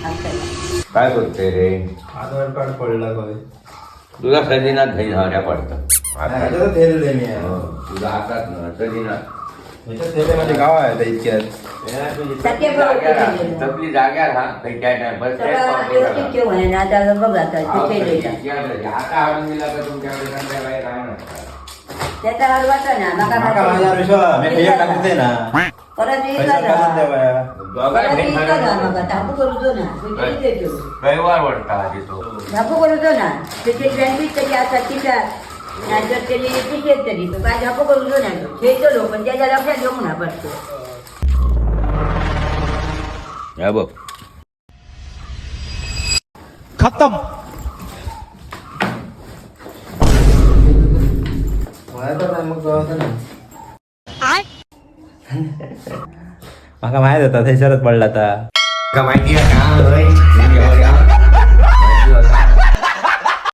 काय बोलते रे? आधार कार्ड पडला काय? तुझा सजीनात घरी झाड्या पडतं. तुझा हातात ना सजीनात. म्हणजे गाव आहे आता इतक्यात. तपली जाग्यार हा काही काय नाही बस आता आणून दिला तर तुमच्याकडे संध्याकाळी काय नसतं. त्याचा हलवाचा ना माका माझ्यावर विश्वास मी पैसे टाकते ना. परत पैसे टाकून द्यावा. धापू करूचो ना रविवार वाटता आधी तो. धापू करूचो ना त्याची बँकेत तरी असतात तिच्या नाहीतर त्याची तिकीट तरी तो काय धापू करूचो ना खेळतो लोक पण त्याच्या लक्षात घेऊ ना पडतो. हे बघ खत्म. माका माहित होता थंयसरच पडला आता. का माहिती आहे का